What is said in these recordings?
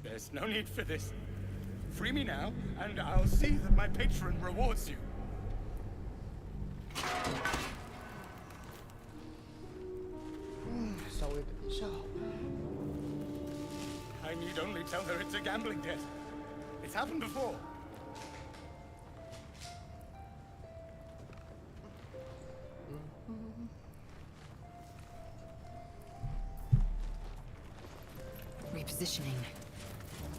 There's no need for this. Free me now, and I'll see that my patron rewards you. I need only tell her it's a gambling debt. It's happened before. Repositioning.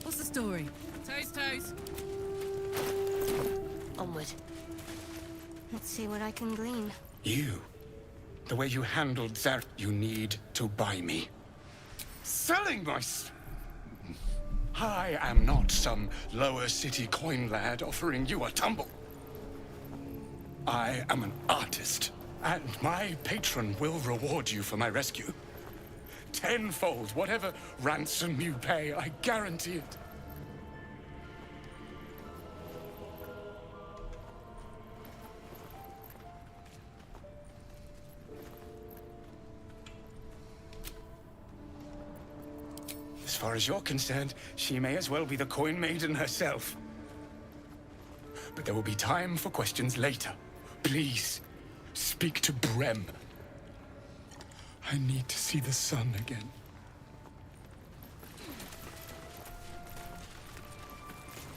What's the story? Toes, toes. Onward. Let's see what I can glean. You. The way you handled Zar, you need to buy me. Selling my... I am not some lower city coin lad offering you a tumble. I am an artist, and my patron will reward you for my rescue. Tenfold, whatever ransom you pay, I guarantee it. As far as you're concerned, she may as well be the coin maiden herself. But there will be time for questions later. Please, speak to Brem. I need to see the sun again.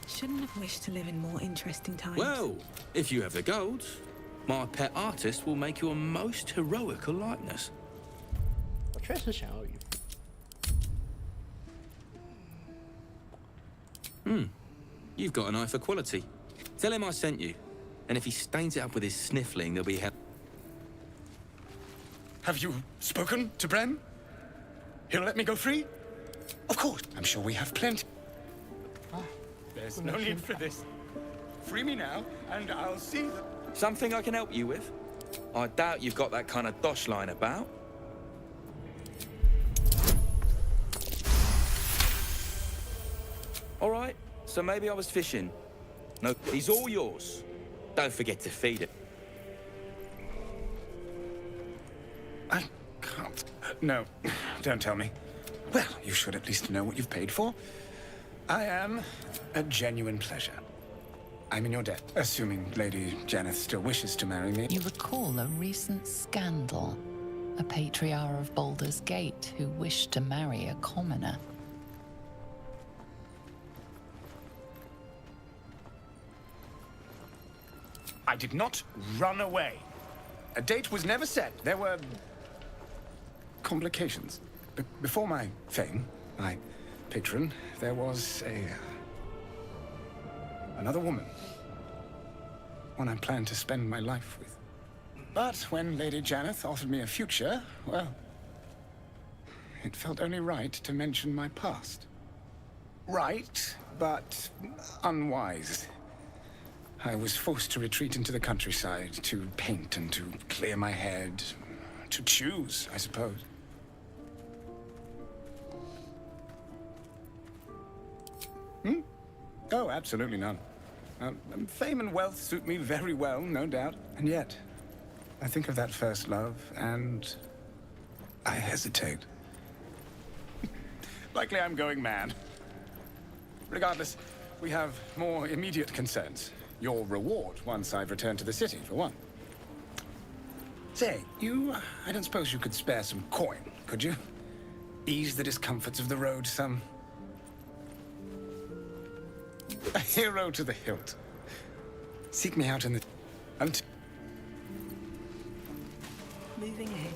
Shouldn't have wished to live in more interesting times. Well, if you have the gold, my pet artist will make you a most heroical likeness. 我确实想要鱼。You've got an eye for quality. Tell him I sent you. And if he stains it up with his sniffling, there'll be hell. Have you spoken to Brem? He'll let me go free? Of course. I'm sure we have plenty. There's no need for this. Free me now, and I'll see that... Something I can help you with? I doubt you've got that kind of dosh line about. All right, so maybe I was fishing. No, he's all yours. Don't forget to feed it. I can't. No, don't tell me. Well, you should at least know what you've paid for. I am a genuine pleasure. I'm in your debt, assuming Lady Janeth still wishes to marry me. You recall a recent scandal. A patriarch of Baldur's Gate who wished to marry a commoner. I did not run away. A date was never set. There were... complications. Before my fame, my patron, there was another woman. One I planned to spend my life with. But when Lady Janeth offered me a future, well, it felt only right to mention my past. Right, but unwise. I was forced to retreat into the countryside, to paint and to clear my head. To choose, I suppose. Oh, absolutely none. Fame and wealth suit me very well, no doubt. And yet, I think of that first love, and I hesitate. Likely I'm going mad. Regardless, we have more immediate concerns. Your reward once I've returned to the city, for one. Say, I don't suppose you could spare some coin, could you? Ease the discomforts of the road some. A hero to the hilt. Seek me out in the... Moving ahead.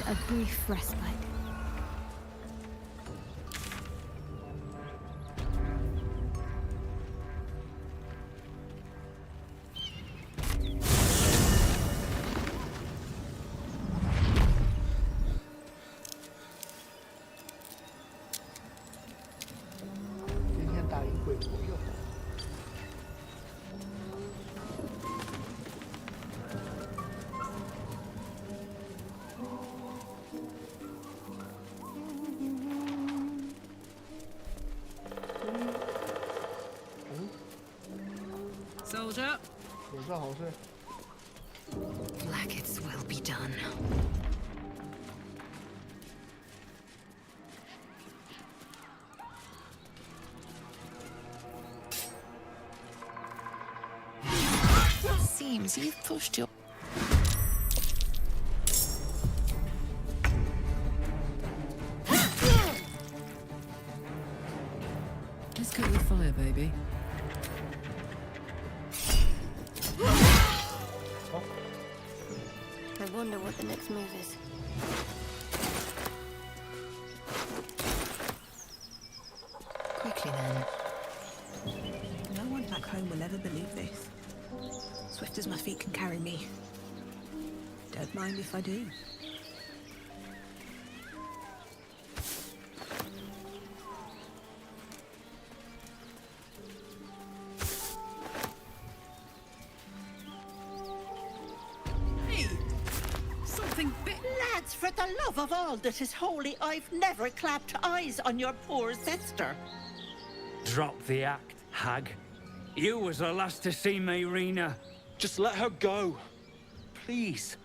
A brief respite. Soldier. 有事好事。 Blackets will be done. Seems you've pushed your... Let's go with fire, baby. I wonder what the next move is. Quickly then. No one back home will ever believe this. Swift as my feet can carry me. Don't mind if I do. Hey! Something bit... Lads, for the love of all that is holy, I've never clapped eyes on your poor sister. Drop the act, hag. You was the last to see Mayrina. Just let her go. Please.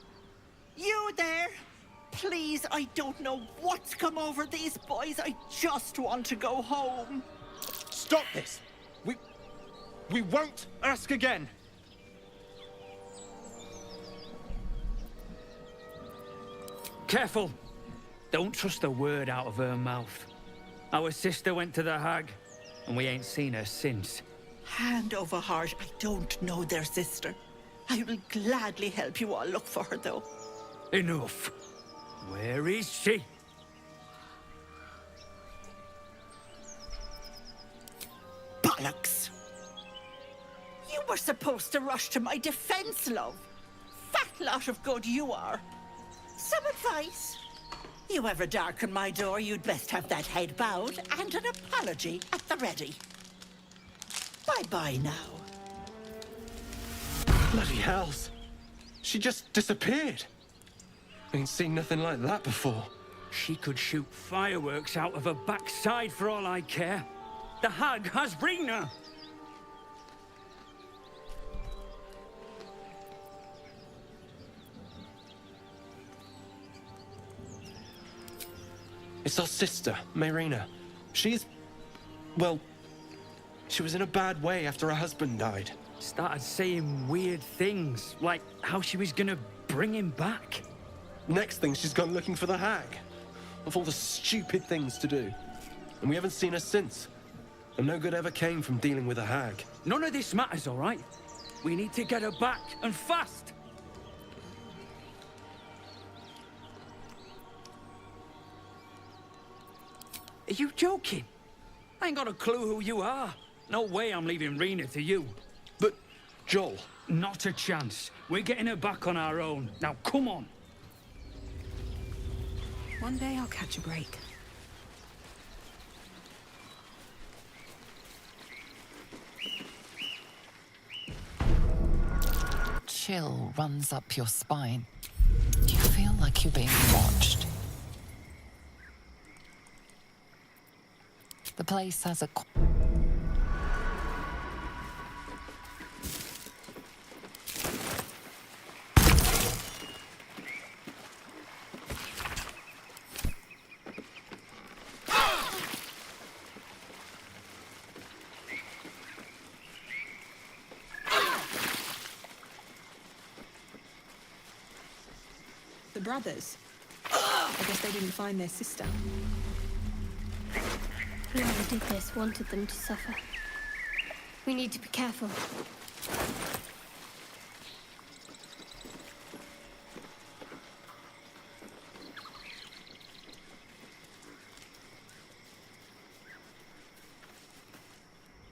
You there? Please, I don't know what's come over these boys. I just want to go home. Stop this. We won't ask again. Careful. Don't trust a word out of her mouth. Our sister went to the hag, and we ain't seen her since. Hand over heart, I don't know their sister. I will gladly help you all look for her, though. Enough. Where is she? Bollocks! You were supposed to rush to my defense, love. Fat lot of good you are. Some advice? You ever darken my door, you'd best have that head bowed and an apology at the ready. Bye-bye now. Bloody hells. She just disappeared. Ain't seen nothing like that before. She could shoot fireworks out of her backside for all I care. The hag has Rina. It's our sister, Mayrina. She's... well... she was in a bad way after her husband died. Started saying weird things, like how she was gonna bring him back. Next thing, she's gone looking for the hag. Of all the stupid things to do. And we haven't seen her since. And no good ever came from dealing with a hag. None of this matters, all right? We need to get her back, and fast! Are you joking? I ain't got a clue who you are. No way I'm leaving Rena to you. But, Joel... Not a chance. We're getting her back on our own. Now, come on. One day I'll catch a break. Chill runs up your spine. You feel like you're being watched. The place has a... The brothers. I guess they didn't find their sister. Whoever did this wanted them to suffer. We need to be careful.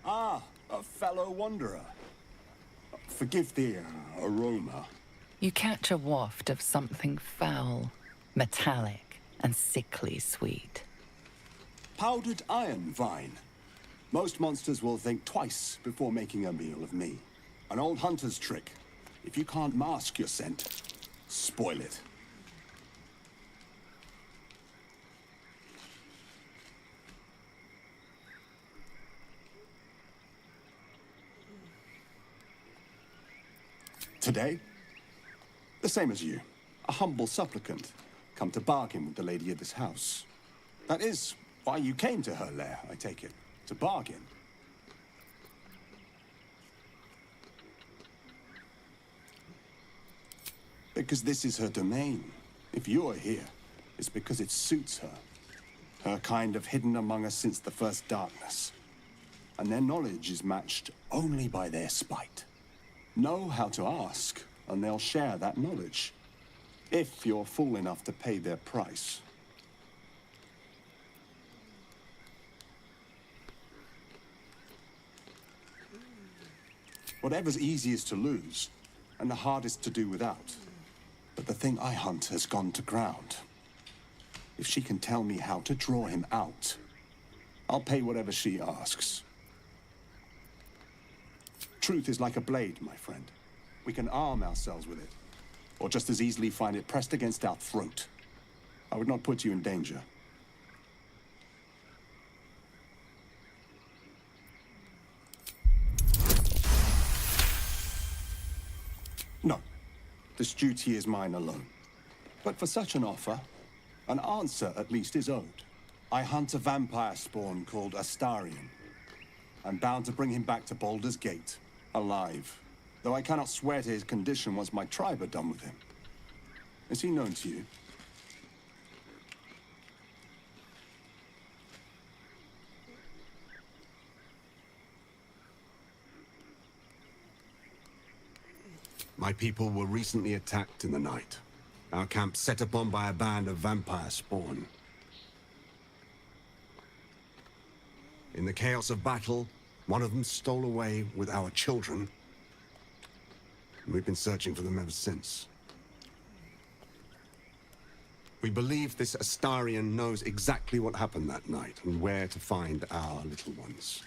Ah, a fellow wanderer. Forgive the aroma. You catch a waft of something foul, metallic, and sickly sweet. Powdered iron vine. Most monsters will think twice before making a meal of me. An old hunter's trick. If you can't mask your scent, spoil it. Today? The same as you. A humble supplicant, come to bargain with the lady of this house. That is why you came to her lair, I take it. To bargain. Because this is her domain. If you are here, it's because it suits her. Her kind have hidden among us since the first darkness. And their knowledge is matched only by their spite. Know how to ask, and they'll share that knowledge. If you're fool enough to pay their price. Whatever's easiest to lose, and the hardest to do without. But the thing I hunt has gone to ground. If she can tell me how to draw him out, I'll pay whatever she asks. Truth is like a blade, my friend. We can arm ourselves with it, or just as easily find it pressed against our throat. I would not put you in danger. No. This duty is mine alone. But for such an offer, an answer at least is owed. I hunt a vampire spawn called Astarion. I'm bound to bring him back to Baldur's Gate, alive. Though I cannot swear to his condition once my tribe are done with him. Is he known to you? My people were recently attacked in the night. Our camp set upon by a band of vampire spawn. In the chaos of battle, one of them stole away with our children. And we've been searching for them ever since. We believe this Astarion knows exactly what happened that night and where to find our little ones.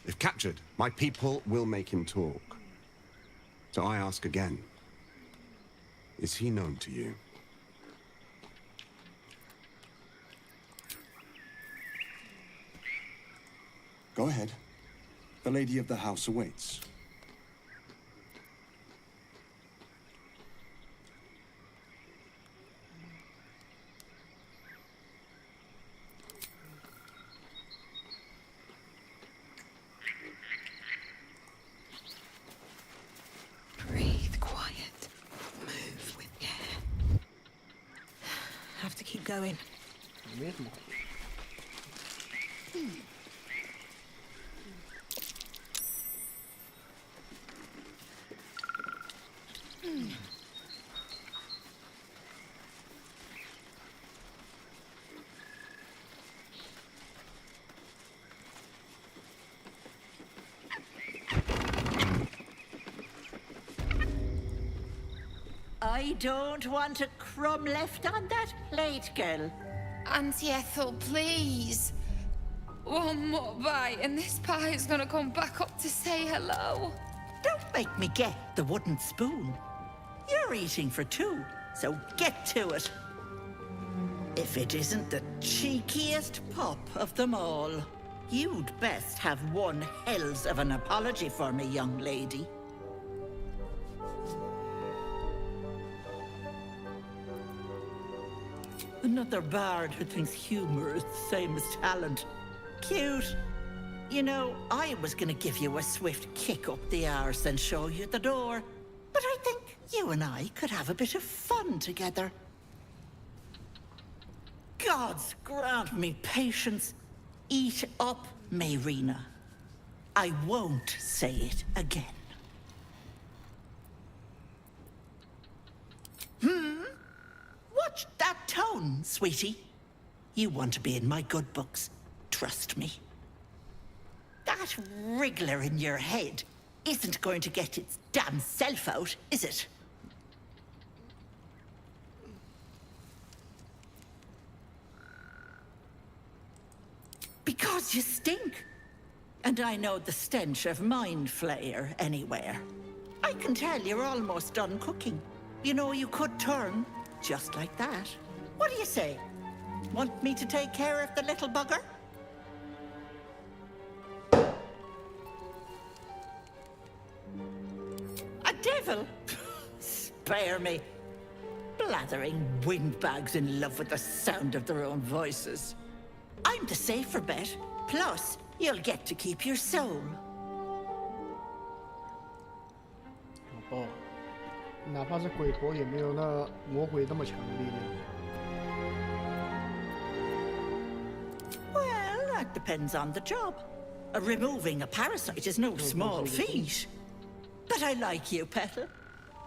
If captured, my people will make him talk. So I ask again, is he known to you? Go ahead. The lady of the house awaits. Breathe quiet. Move with care. Have to keep going. I don't want a crumb left on that plate, girl. Auntie Ethel, please. One more bite and this pie is gonna come back up to say hello. Don't make me get the wooden spoon. You're eating for two, so get to it. If it isn't the cheekiest pup of them all, you'd best have one hells of an apology for me, young lady. Another bard who thinks humor is the same as talent. Cute. You know, I was gonna give you a swift kick up the arse and show you the door. But I think you and I could have a bit of fun together. Gods grant me patience. Eat up, Mayrina. I won't say it again. Watch that tone, sweetie. You want to be in my good books. Trust me. That wriggler in your head isn't going to get its damn self out, is it? Because you stink. And I know the stench of mind flayer anywhere. I can tell you're almost done cooking. You know, you could turn just like that. What do you say? Want me to take care of the little bugger? devil? Spare me. Blathering windbags in love with the sound of their own voices. I'm the safer bet. Plus, you'll get to keep your soul. 好吧，哪怕是鬼婆也没有那魔鬼那么强的力量。Well, that depends on the job. Removing a parasite is no small feat. But I like you, Petal.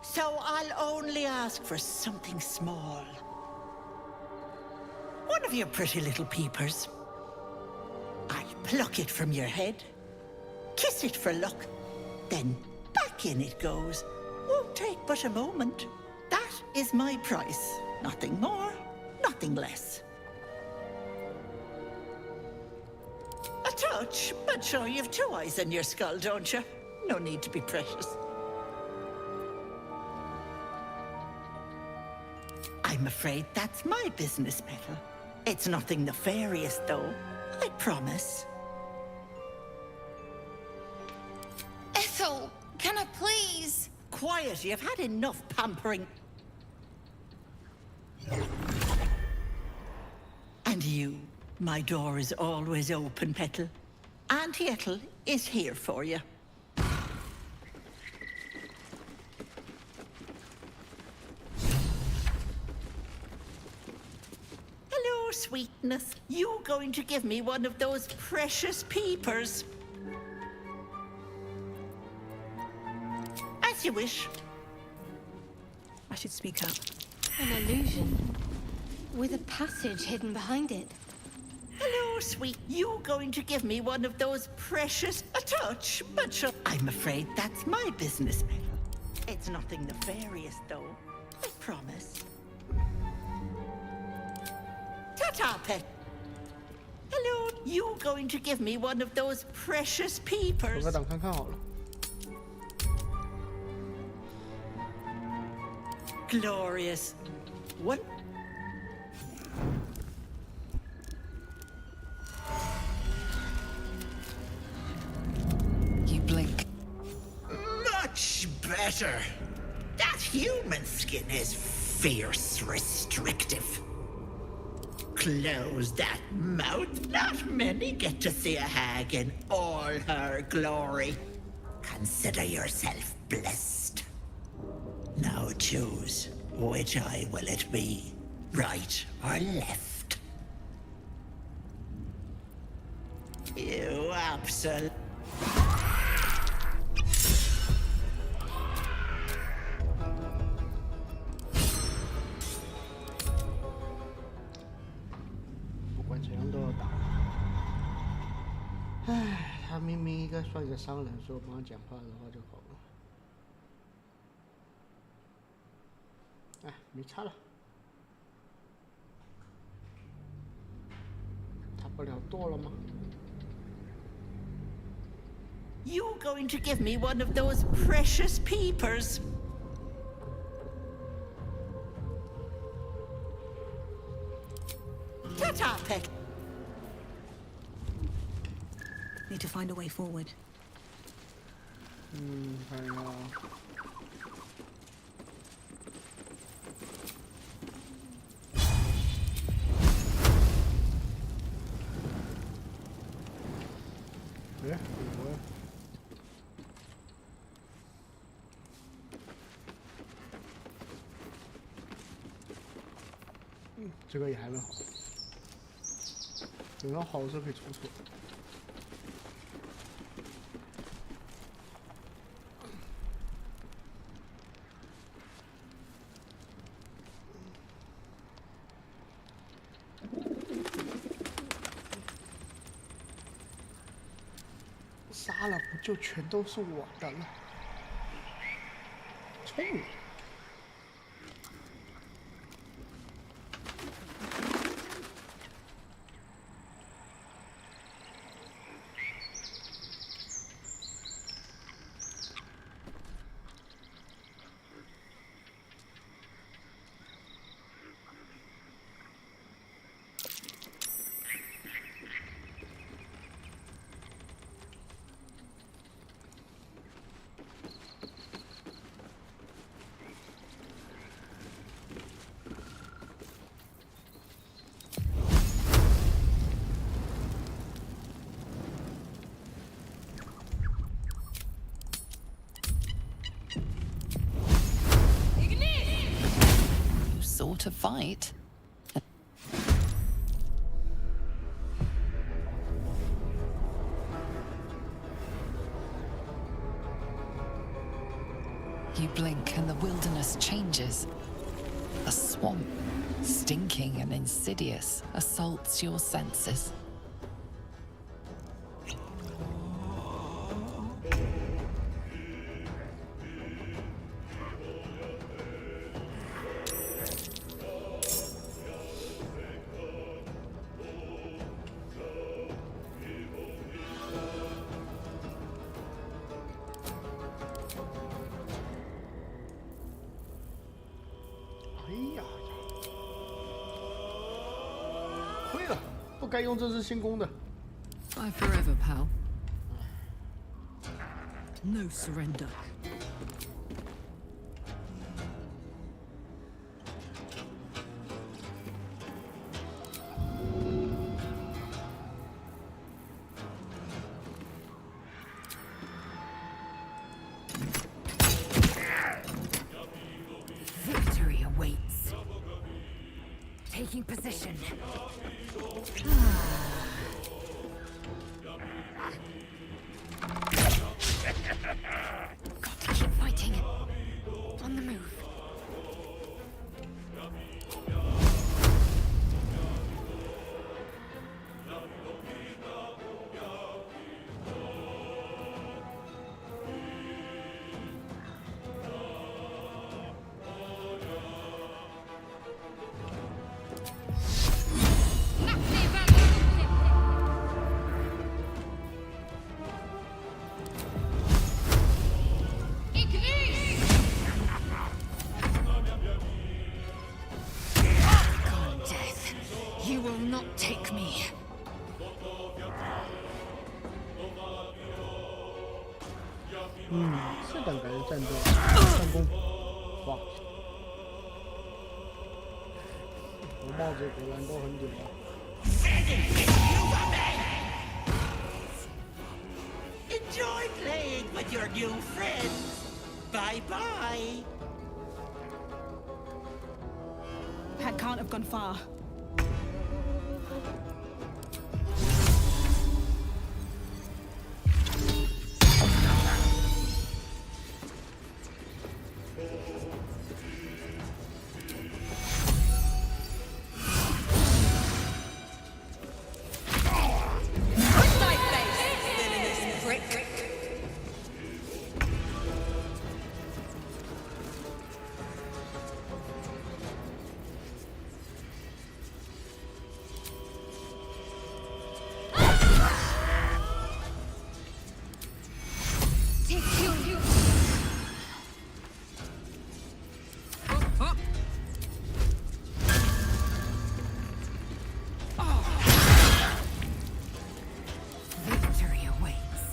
So I'll only ask for something small. One of your pretty little peepers. I'll pluck it from your head, kiss it for luck, then back in it goes. Won't take but a moment. That is my price. Nothing more, nothing less. A touch, but sure you've 2 eyes in your skull, don't you? No need to be precious. I'm afraid that's my business, Petal. It's nothing nefarious, though. I promise. Ethel, can I please? Quiet, you've had enough pampering. And you, my door is always open, Petal. Auntie Ethel is here for you. Hello, sweetness. You going to give me one of those precious peepers? As you wish. I should speak up. An illusion with a passage hidden behind it. Hello, sweet. You going to give me one of those precious... A touch, but sure. I'm afraid that's my business, Petal. It's nothing nefarious, though. I promise. Ta-ta, Pet. Hello. You going to give me one of those precious peepers? 我个档看看好了。 Glorious. What? You blink. Much better. That human skin is fierce restrictive. Close that mouth. Not many get to see a hag in all her glory. Consider yourself blessed. Now choose, which eye will it be? Right or left? You absolute... 不管怎样都要打。唉，他明明应该算个商人，说帮他讲话的话就好了。 哎，没差了，他不了剁了吗？ You going to give me one of those precious peepers? Ta-ta, Pet. Need to find a way forward. 看一下。 哎，这个也还没好，等到好的时候可以出错。杀了不就全都是我的了？聪明。to fight. You blink and the wilderness changes. A swamp, stinking and insidious, assaults your senses.该用这支新弓的。 Bye forever, pal. No surrender. Victory awaits. Taking position. Got to keep fighting. On the move. You will not take me. 是等待战斗，上攻，哇！我帽子果然都很屌啊。Enjoy playing with your new friends. Bye bye. That can't have gone far. Victory awaits.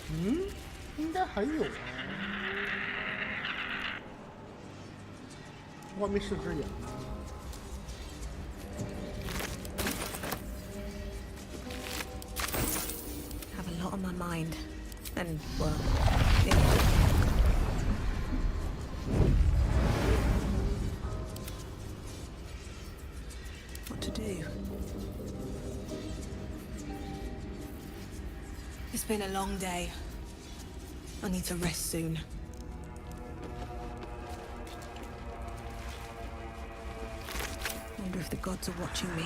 Hmm? 应该还有啊。外面是只羊。Have a lot on my mind. And, well, what to do? It's been a long day. I need to rest soon. Wonder if the gods are watching me.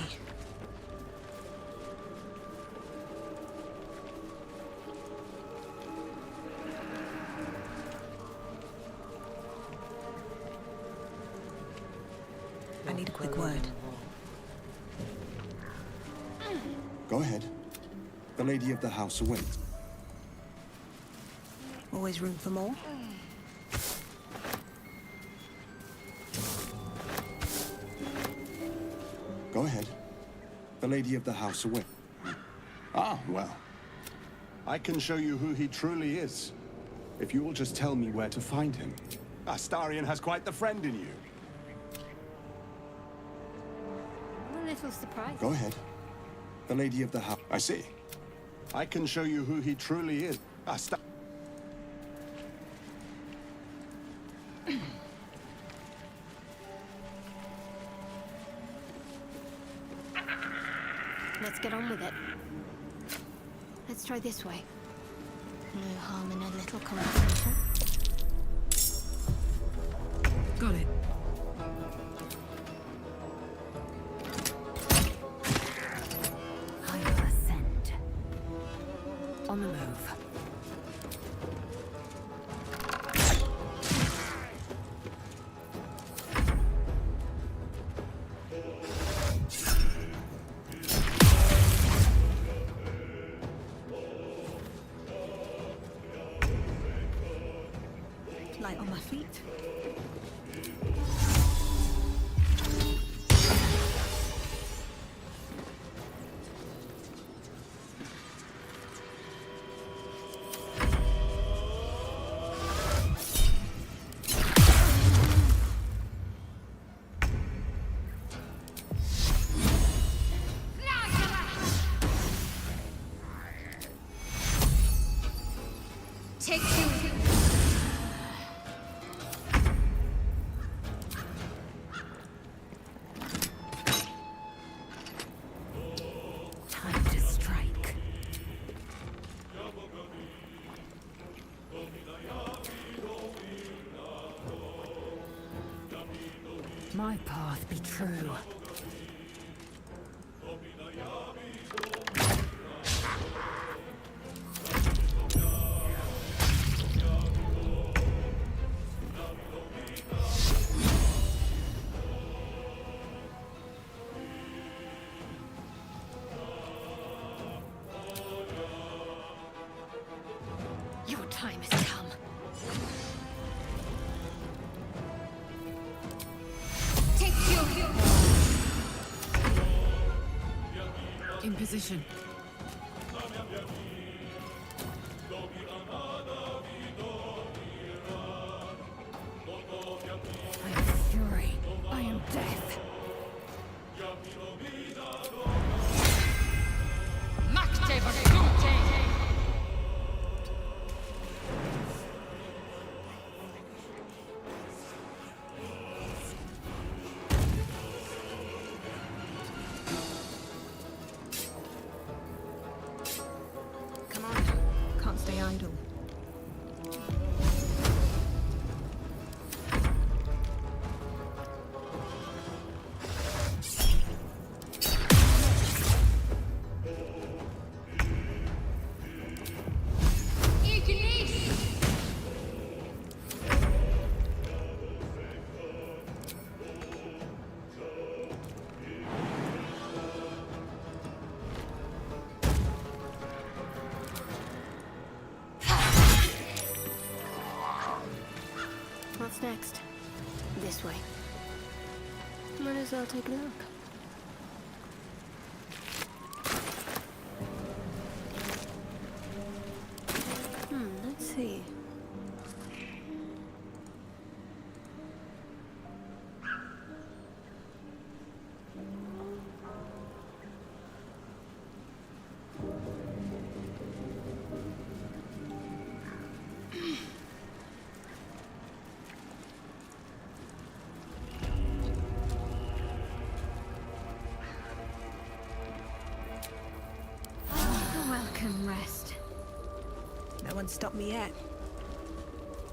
I need a quick word. Go ahead. The lady of the house awaits. Always room for more? Go ahead. The lady of the house awaits. Ah, well. I can show you who he truly is. If you will just tell me where to find him. Astarion has quite the friend in you. I'm a little surprised. Go ahead. The lady of the house. I see. I can show you who he truly is. Let's get on with it. Let's try this way. No harm in a little conversation. Got it. I will ascend. On the move. Light on my feet. Take two. Time to strike. My path be true. Your time has come. Take two. In position. I am fury. I am death. Come on. Can't stay idle. What's next? This way. Might as well take a look. Let's see. Welcome rest. No one's stopped me yet.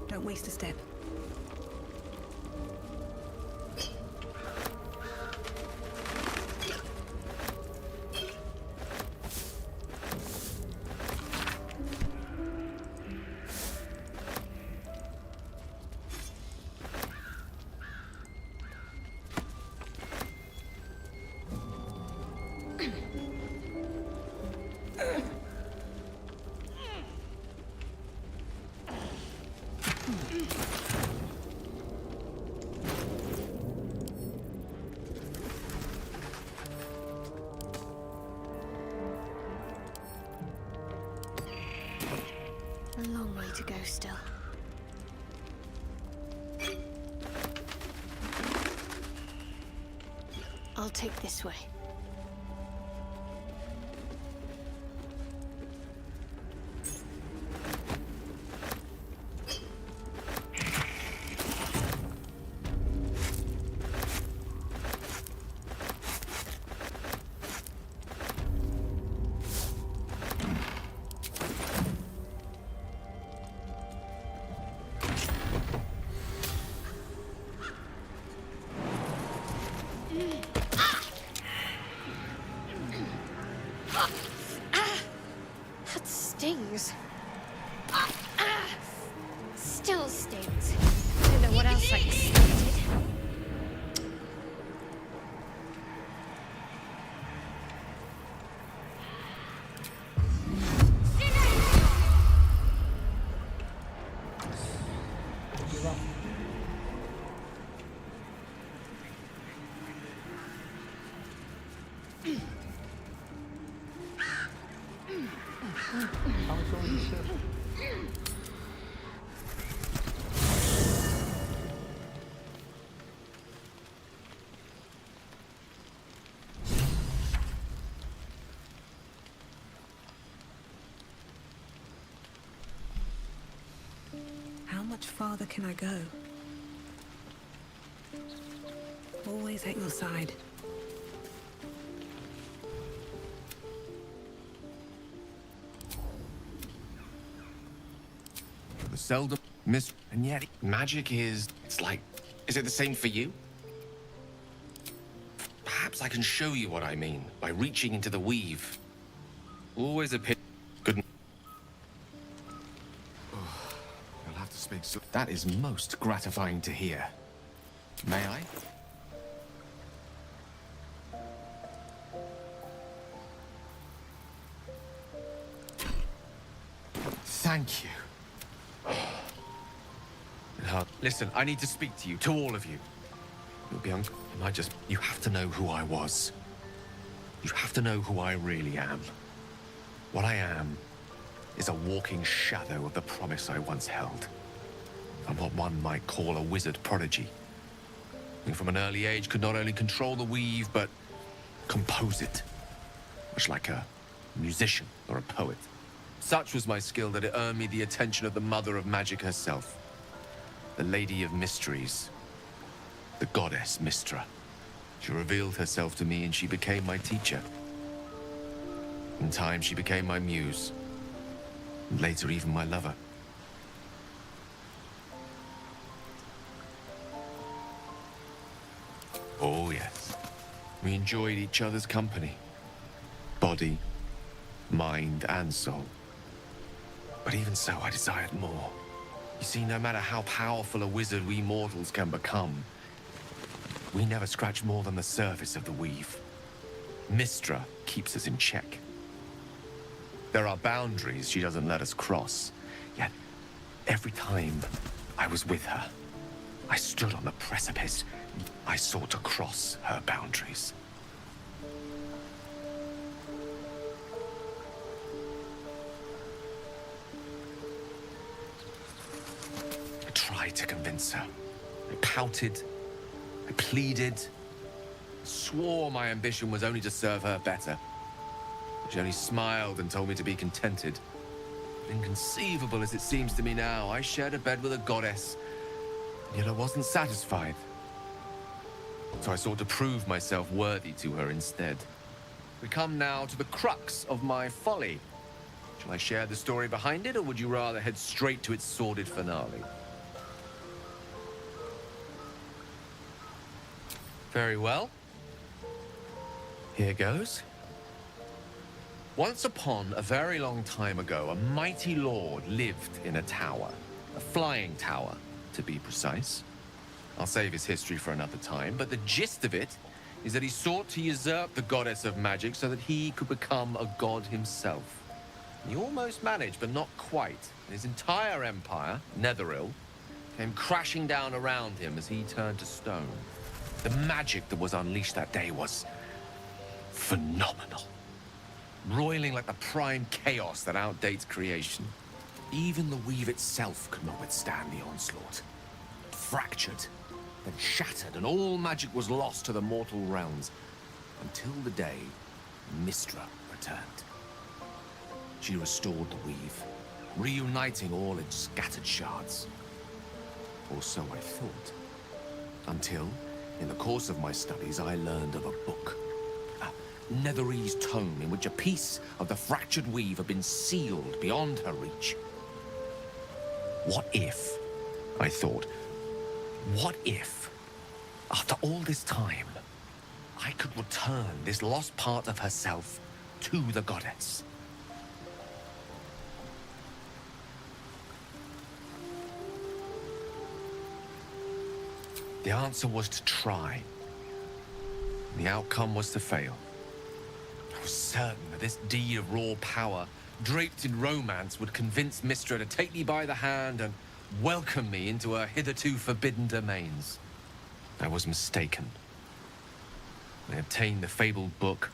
Don't waste a step. A long way to go still. I'll take this way. That stings. Still stings. I don't know what else I expected. How much farther can I go? Always at your side. The seldom miss, and yet magic is. It's like. Is it the same for you? Perhaps I can show you what I mean by reaching into the weave. Always a pit. Good. You'll have to speak so. That is most gratifying to hear. May I? Thank you. Listen, I need to speak to you, to all of you. You'll be you have to know who I was. You have to know who I really am. What I am is a walking shadow of the promise I once held. I'm what one might call a wizard prodigy. Who from an early age could not only control the weave, but compose it. Much like a musician or a poet. Such was my skill that it earned me the attention of the mother of magic herself. The Lady of Mysteries. The goddess Mystra. She revealed herself to me and she became my teacher. In time, she became my muse. And later, even my lover. Oh, yes. We enjoyed each other's company. Body, mind, and soul. But even so, I desired more. You see, no matter how powerful a wizard we mortals can become, we never scratch more than the surface of the weave. Mystra keeps us in check. There are boundaries she doesn't let us cross. Yet, every time I was with her, I stood on the precipice. I sought to cross her boundaries. I tried to convince her. I pouted. I pleaded. Swore my ambition was only to serve her better. She only smiled and told me to be contented. Inconceivable as it seems to me now, I shared a bed with a goddess, yet I wasn't satisfied. So I sought to prove myself worthy to her instead. We come now to the crux of my folly. Shall I share the story behind it, or would you rather head straight to its sordid finale? Very well. Here goes. Once upon a very long time ago, a mighty lord lived in a tower. A flying tower, to be precise. I'll save his history for another time, but the gist of it is that he sought to usurp the goddess of magic so that he could become a god himself. He almost managed, but not quite. His entire empire, Netheril, came crashing down around him as he turned to stone. The magic that was unleashed that day was phenomenal. Roiling like the prime chaos that outdates creation. Even the weave itself could not withstand the onslaught. Fractured, then shattered, and all magic was lost to the mortal realms. until the day Mystra returned. She restored the weave, reuniting all its scattered shards. Or so I thought. Until, in the course of my studies, I learned of a book. A Netherese tome in which a piece of the fractured weave had been sealed beyond her reach. What if, I thought, what if, after all this time, I could return this lost part of herself to the goddess? The answer was to try. The outcome was to fail. I was certain that this deed of raw power, draped in romance, would convince Mystra to take me by the hand and welcome me into her hitherto forbidden domains. I was mistaken. I obtained the fabled book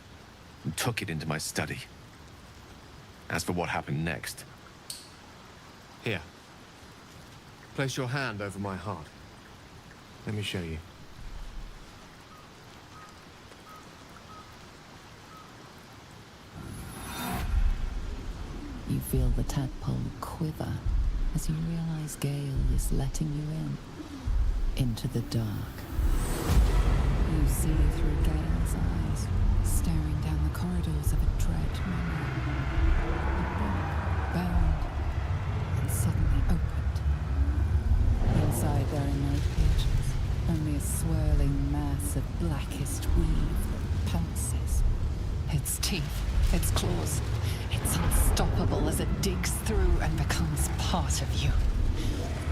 and took it into my study. As for what happened next... Here. Place your hand over my heart. Let me show you. You feel the tadpole quiver as you realize Gale is letting you into the dark. You see through Gale's eyes, staring down the corridors of a dread memory. A book bound and suddenly opened. Inside there are no pages, only a swirling mass of blackest weave that pounces. Its teeth, its claws, it's unstoppable as it digs through and becomes part of you.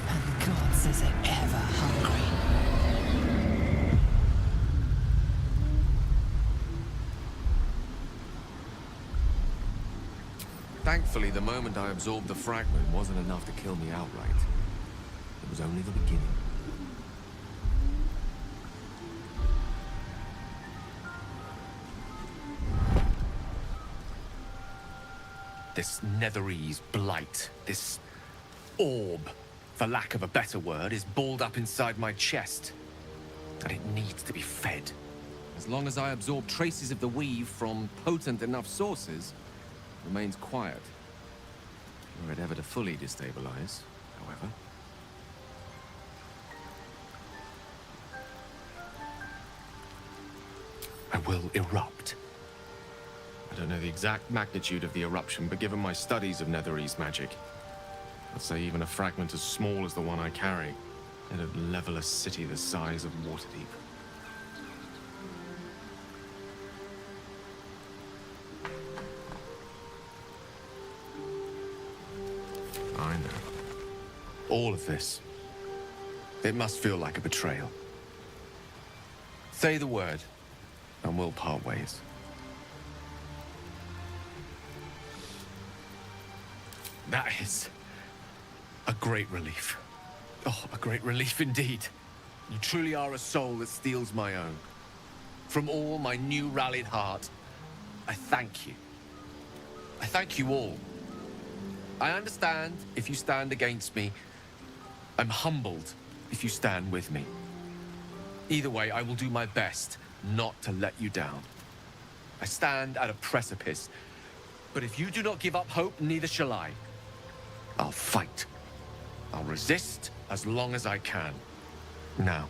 And God says it ever hungry. Thankfully, the moment I absorbed the fragment wasn't enough to kill me outright. It was only the beginning. This Netherese blight, this orb, for lack of a better word, is balled up inside my chest. And it needs to be fed. As long as I absorb traces of the weave from potent enough sources, it remains quiet. Were it ever to fully destabilize, however. I will erupt. I don't know the exact magnitude of the eruption, but given my studies of Netherese magic, I'd say even a fragment as small as the one I carry, it'd level a city the size of Waterdeep. I know. All of this. It must feel like a betrayal. Say the word, and we'll part ways. That is a great relief. Oh, a great relief indeed. You truly are a soul that steals my own. From all my new rallied heart, I thank you. I thank you all. I understand if you stand against me. I'm humbled if you stand with me. Either way, I will do my best not to let you down. I stand at a precipice, but if you do not give up hope, neither shall I. I'll fight. I'll resist as long as I can. Now,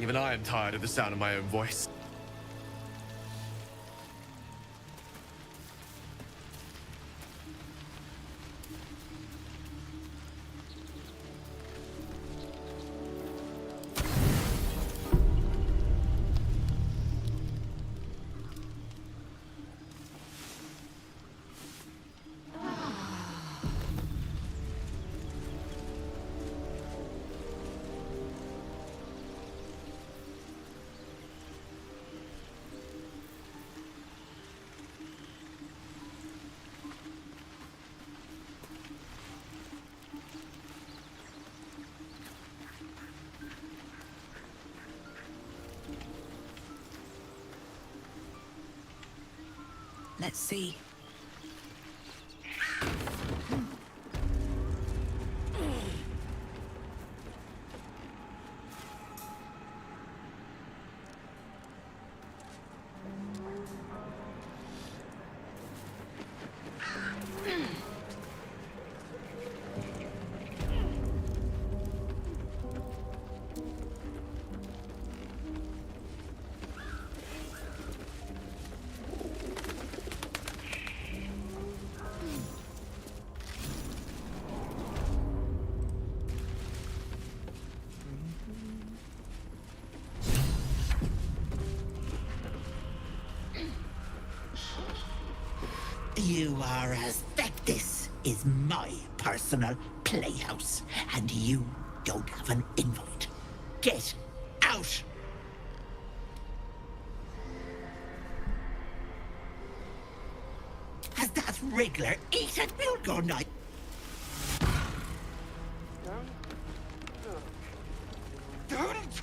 even I am tired of the sound of my own voice. Let's see. You are as thick. This is my personal playhouse, and you don't have an invite. Get out! Has that wriggler eaten milk all night? Don't!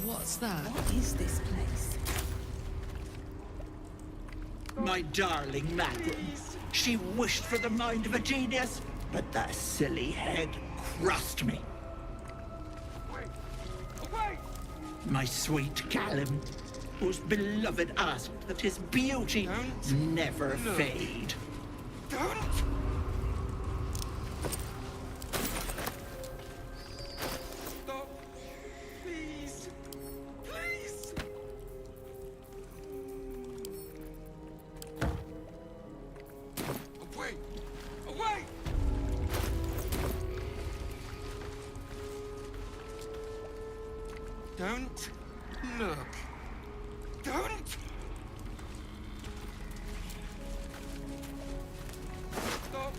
What's that? What is this place? My darling Magrin. She wished for the mind of a genius, but that silly head crossed me. Away! My sweet Callum, whose beloved asked that his beauty never fade. Don't! Stop! Please! Please! Away! Away! Don't look. Don't! Stop!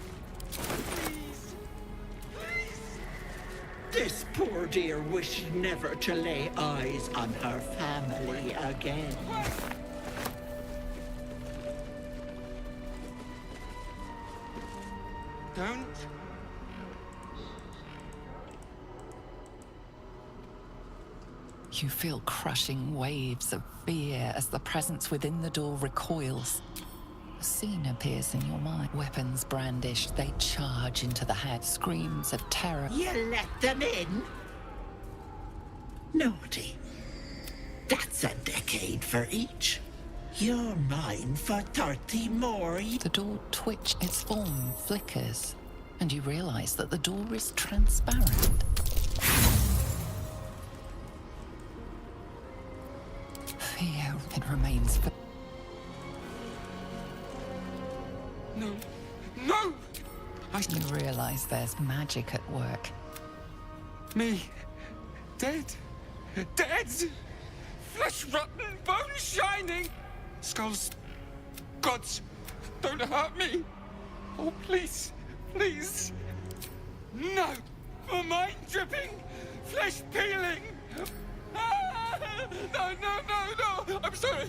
Please! Please! This poor dear wished never to lay eyes on her family again. Don't! You feel crushing waves of fear as the presence within the door recoils. A scene appears in your mind. Weapons brandished, they charge into the head. Screams of terror. You let them in? Naughty. That's a decade for each. You're mine for 30 more. The door twitches, its form flickers, and you realize that the door is transparent. Fear, it remains. No! No! You realize there's magic at work. Me. Dead. Dead! Flesh rotten, bone shining! Skulls. Gods, don't hurt me! Oh, please, please! No! My mind dripping! Flesh peeling! Ah! No, no, no, no! I'm sorry!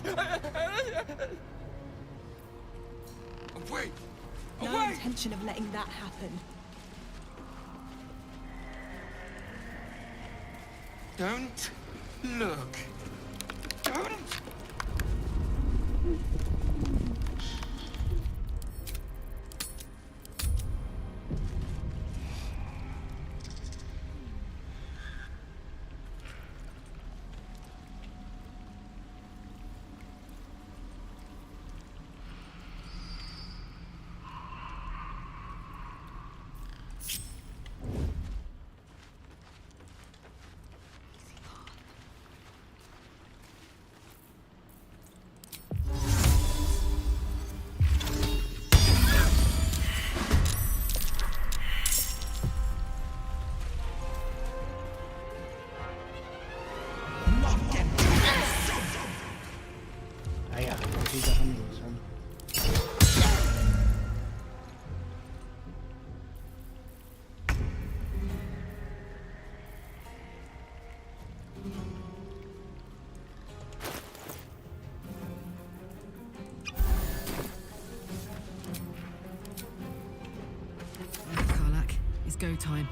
Away! No Away! intention of letting that happen. Don't look. Don't! Go time.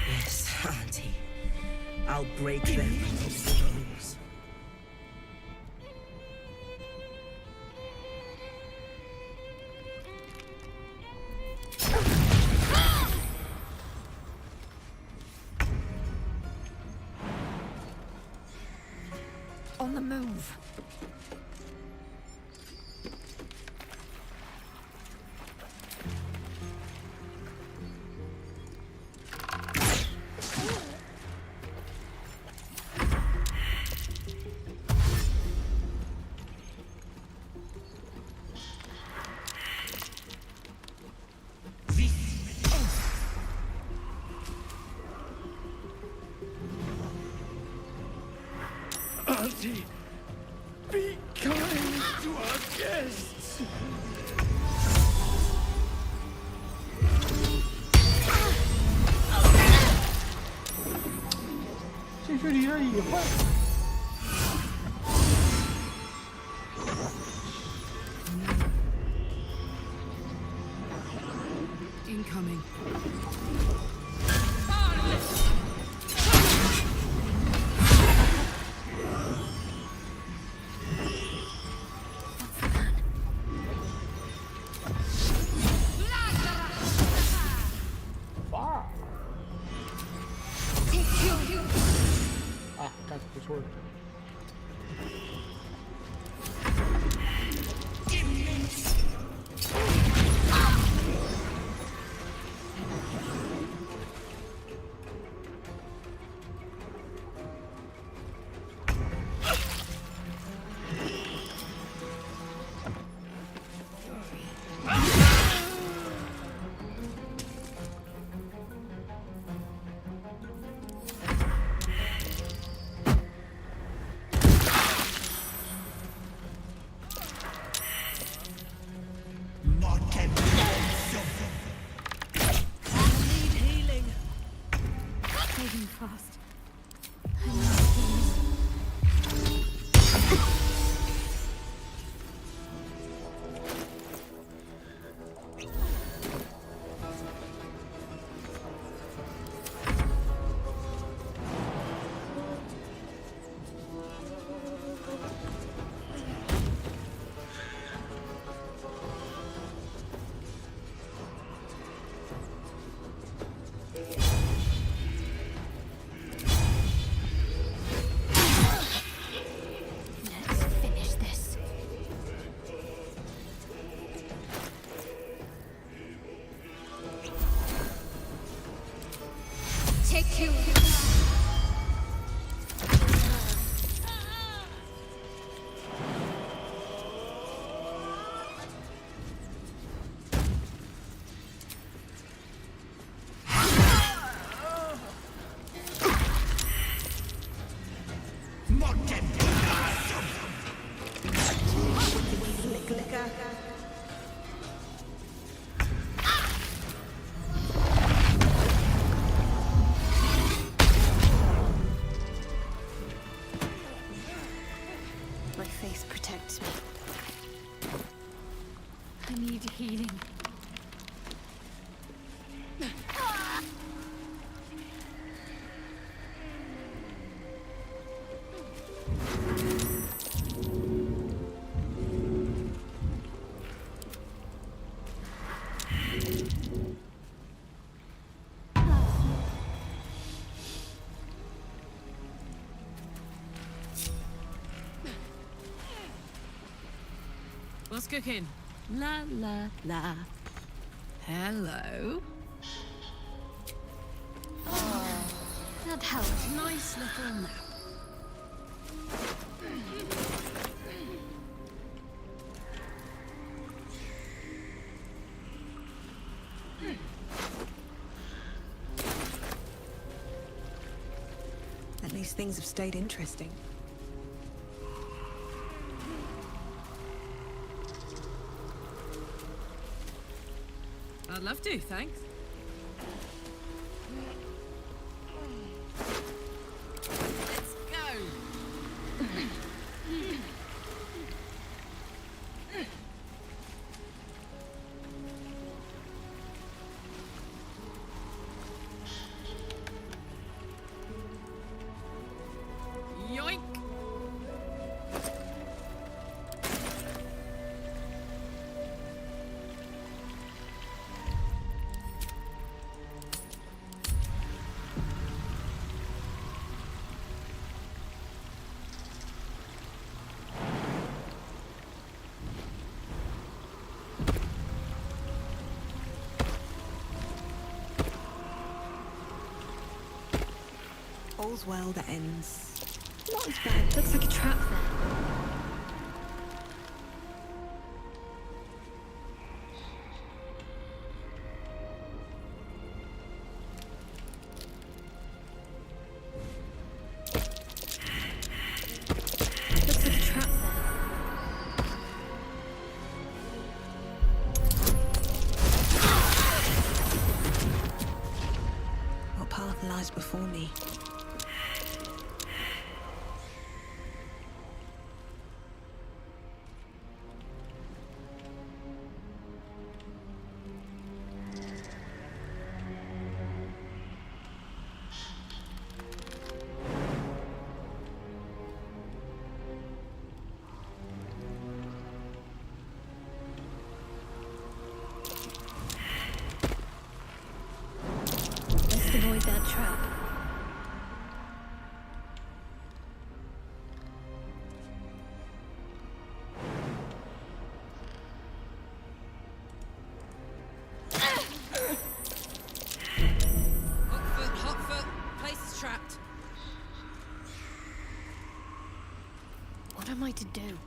Yes, Auntie. I'll break them bones. On the move. humanity. Be kind to our guests. 这距离了以后。 Incoming. Far. 啊，干得不错。 Fast. Take you. My face protects me. I need healing. What's cooking? La la la. Hello. That helps. Nice little nap. At least things have stayed interesting. I'd love to, thanks. Let's go. Yoink. All's well that ends. Not as bad. Looks like a trap there. am I to do?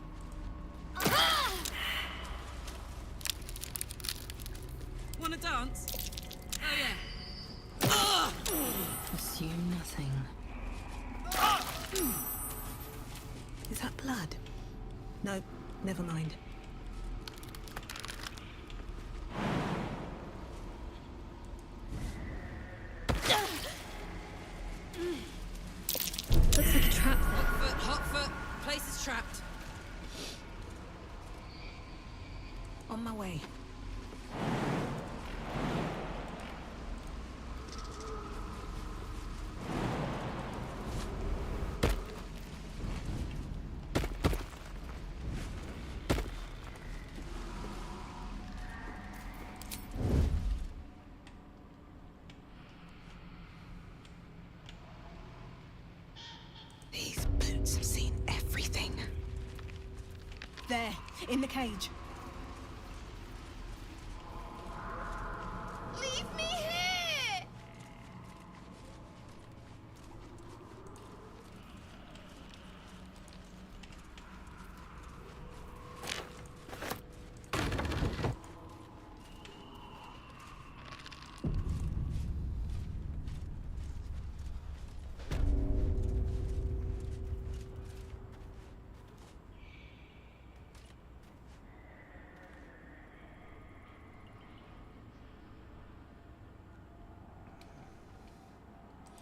Wanna dance? Oh yeah. Assume nothing. Is that blood? No, never mind. Looks like a trap. Hot foot. Place is trapped. On my way. These boots have seen everything. There, in the cage. Leave me here!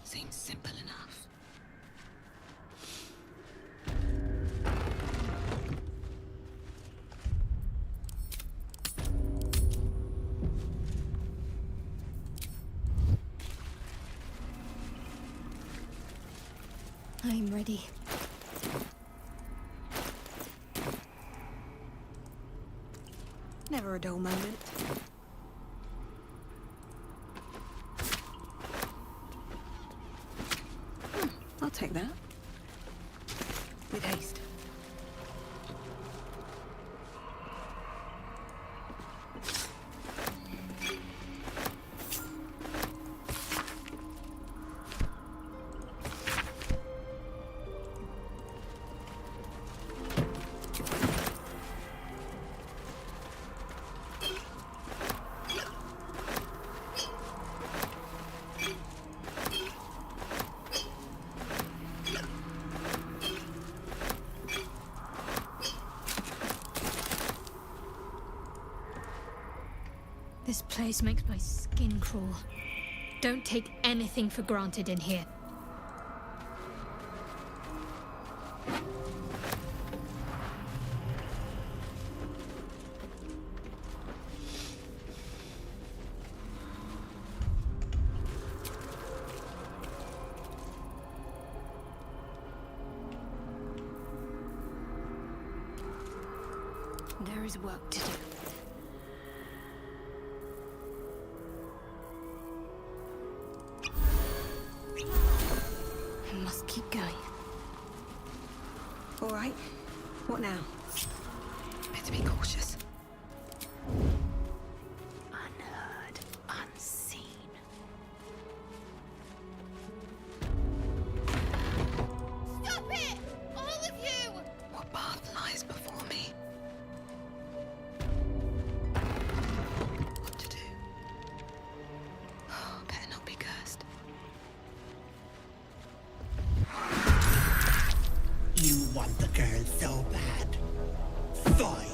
Seems simple enough. I'm ready. Never a dull moment. I'll take that. With haste. This place makes my skin crawl. Don't take anything for granted in here. There is work to do. I must keep going. All right. What now? Better be cautious. Unheard, unseen. Stop it! All of you! What path lies before me? What to do? Oh, better not be cursed. You want the girl so bad. Fine.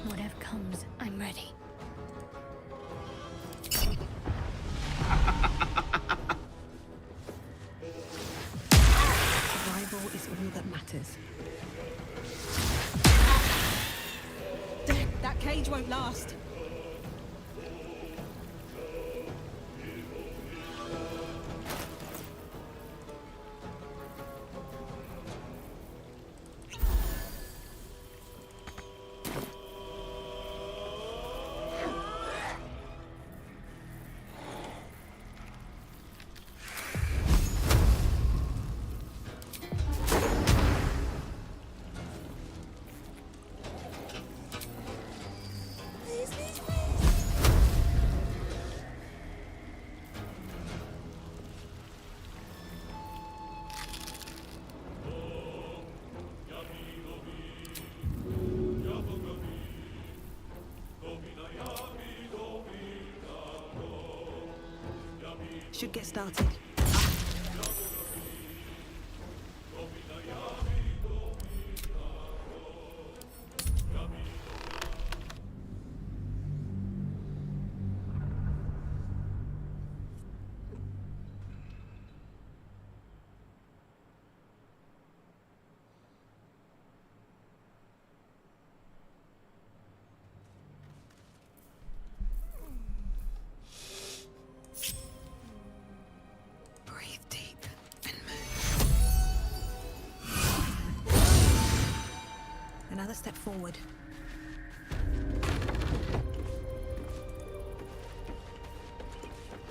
Whatever comes, I'm ready. Survival is all that matters. That cage won't last. Please leave Should get started. Another step forward.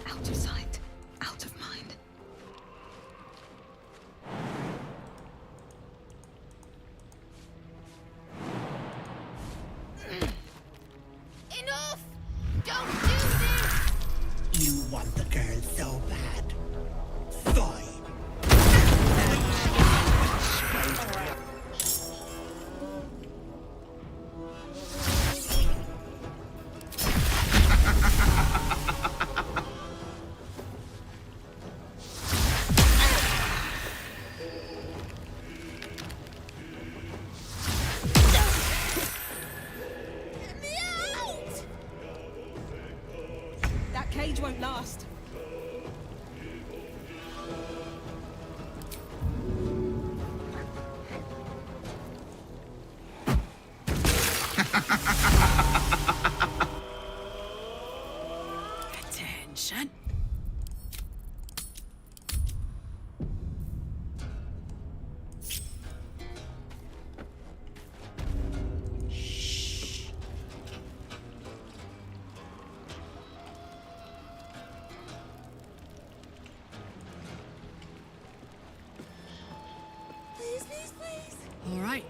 Out of sight, out of mind. Enough! Don't do this! You want the girl so bad. Fine. That cage won't last. Attention. Please, please, please. All right.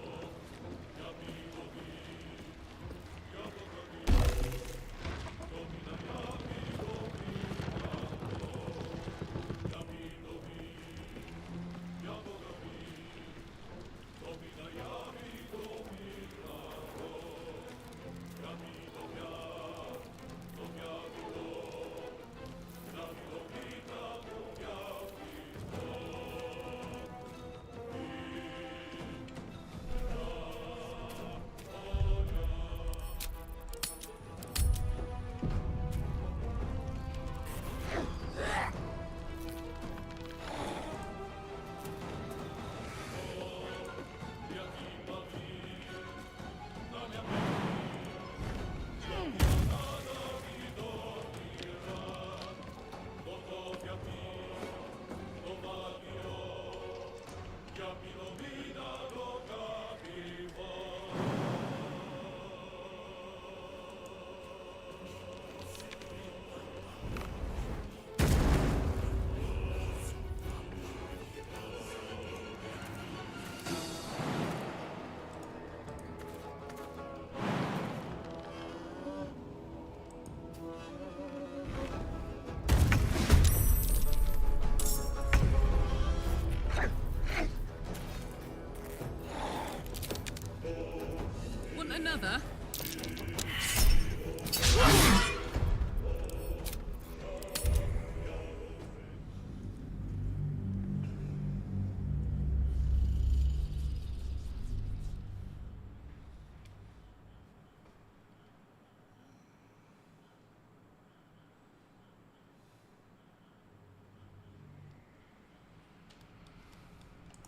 Want another?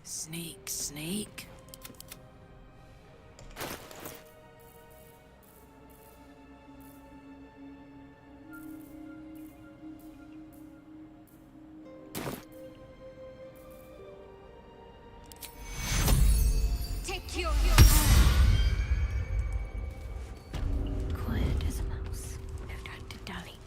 Sneak, sneak. Take your quiet as a mouse. No time to dally.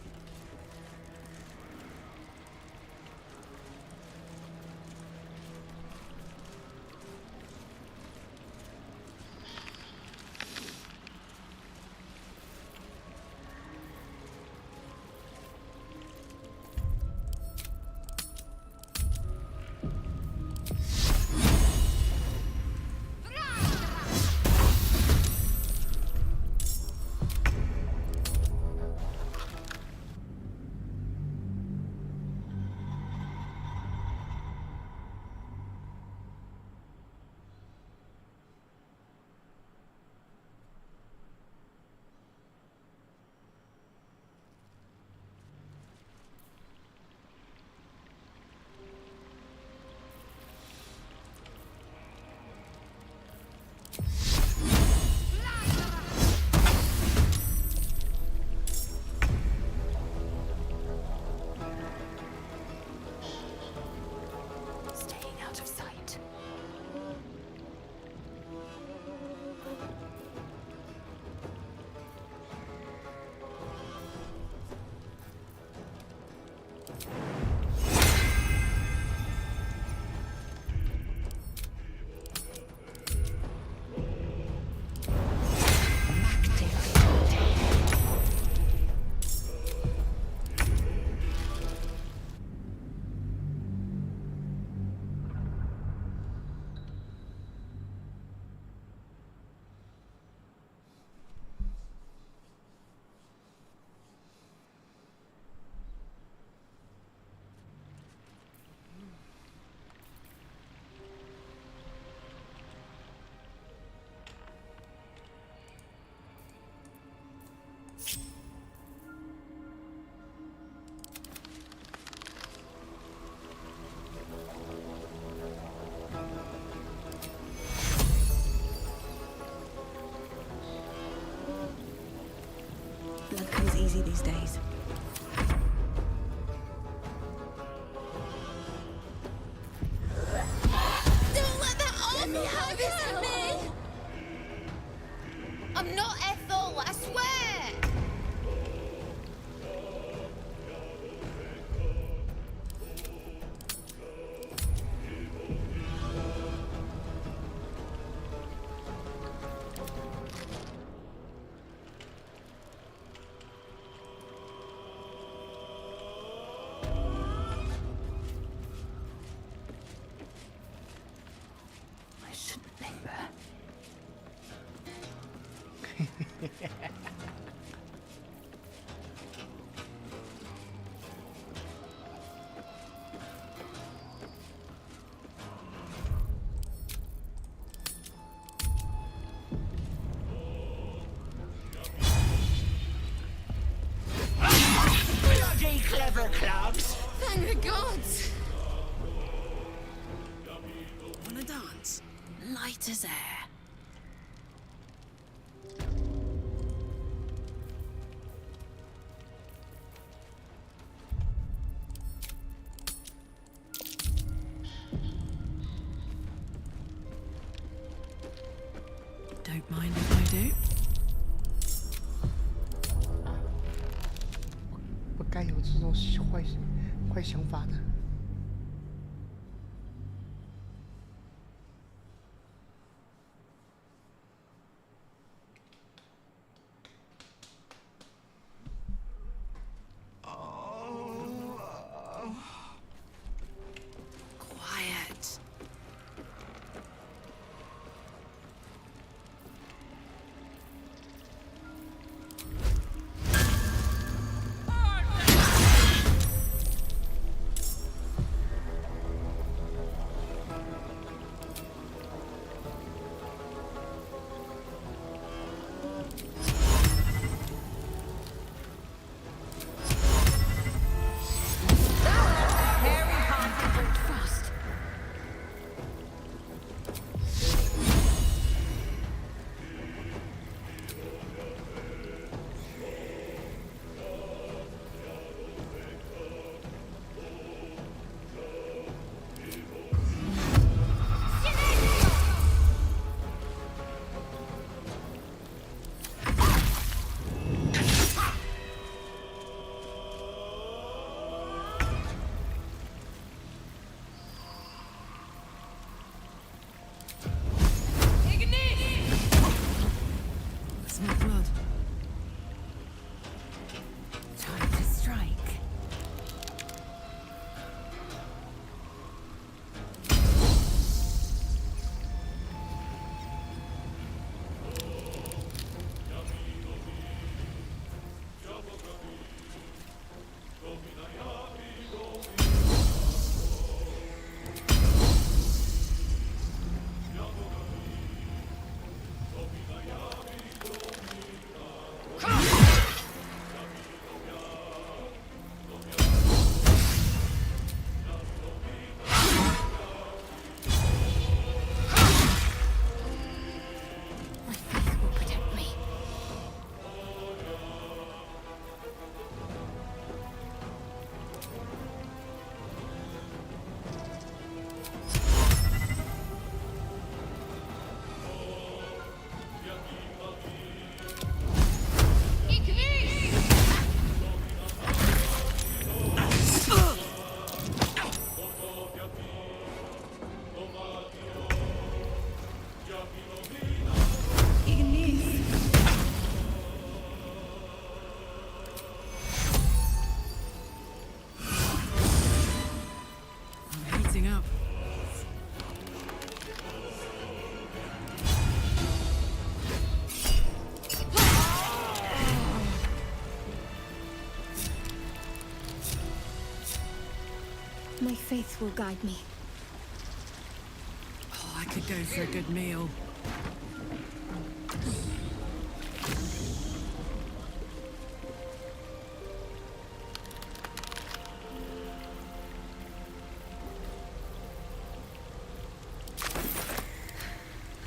easy these days. Don't let that off! Have it at me! I'm not Ethel, I swear! I shouldn't be there. Bloody clever clubs! Thank the gods! Wanna dance? Light as air. Don't mind if I do. 不该有这种坏想法的。Quiet. Fast. Smell blood. Time to strike. My faith will protect me. I'm heating up. My faith will guide me. Oh, I could go for a good meal.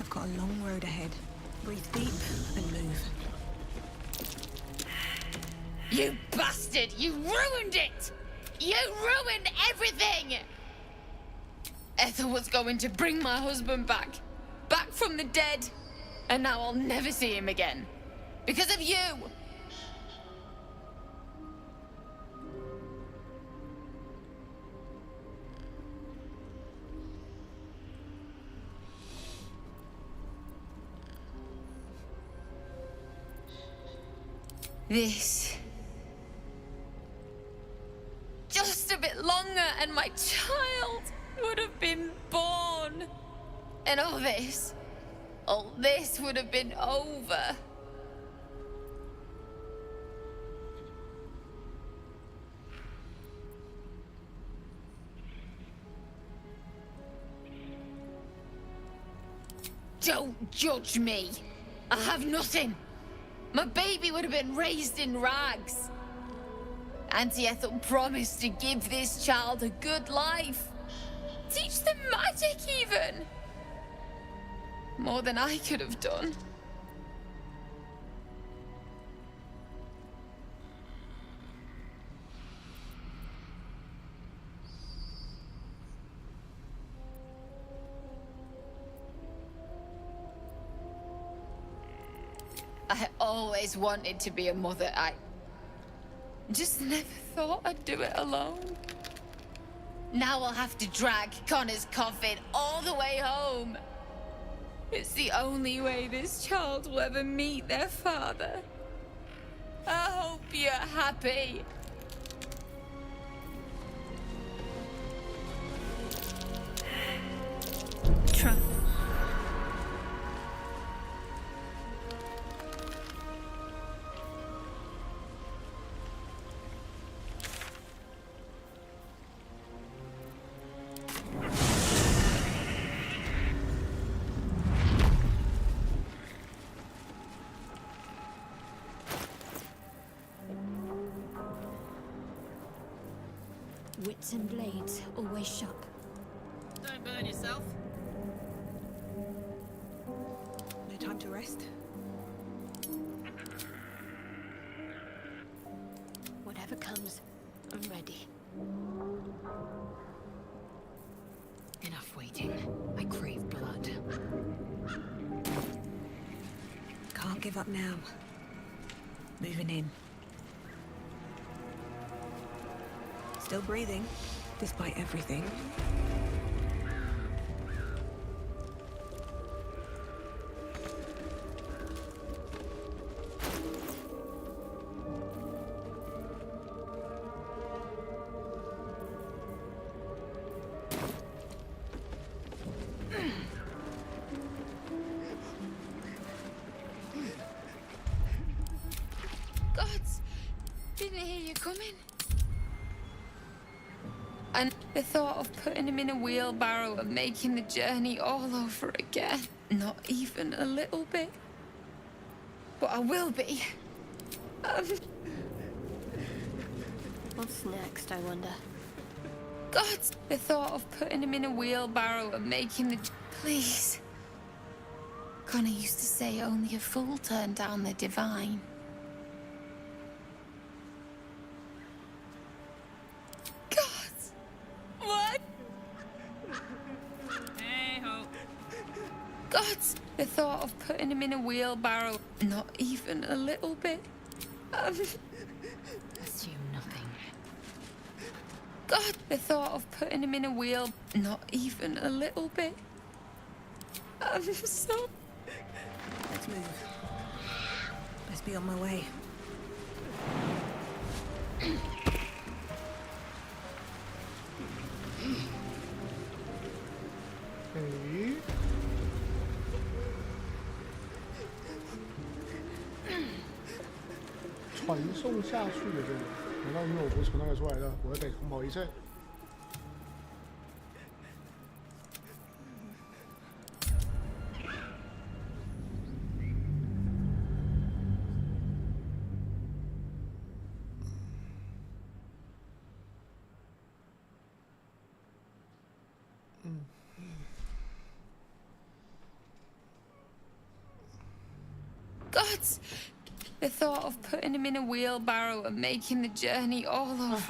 I've got a long road ahead. Breathe deep and move. You bastard! You ruined it! You ruined everything! Ethel was going to bring my husband back. Back from the dead. And now I'll never see him again. Because of you! This. Just a bit longer and my child would have been born. And all this would have been over. Don't judge me. I have nothing. My baby would have been raised in rags. Auntie Ethel promised to give this child a good life. Teach them magic, even. More than I could have done. I always wanted to be a mother. I just never thought I'd do it alone. Now I'll have to drag Connor's coffin all the way home. It's the only way this child will ever meet their father. I hope you're happy. Try. Wits and blades, always sharp. Don't burn yourself. No time to rest. Whatever comes, I'm ready. Enough waiting. I crave blood. Can't give up now. Moving in. Still breathing, despite everything. Gods, didn't hear you coming. And the thought of putting him in a wheelbarrow and making the journey all over again. Not even a little bit. But I will be. What's next, I wonder? God, the thought of putting him in a wheelbarrow and making the... Please. Connor used to say only a fool turned down the divine. What? Hey-ho. Gods, the thought of putting him in a wheelbarrow. Not even a little bit. Assume nothing. God, the thought of putting him in a wheel. Not even a little bit. So... Let's move. Let's be on my way. Okay. 传送下去的这个，难道因为我不是从那个出来的，我要得重跑一次？Gods, The thought of putting him in a wheelbarrow and making the journey all over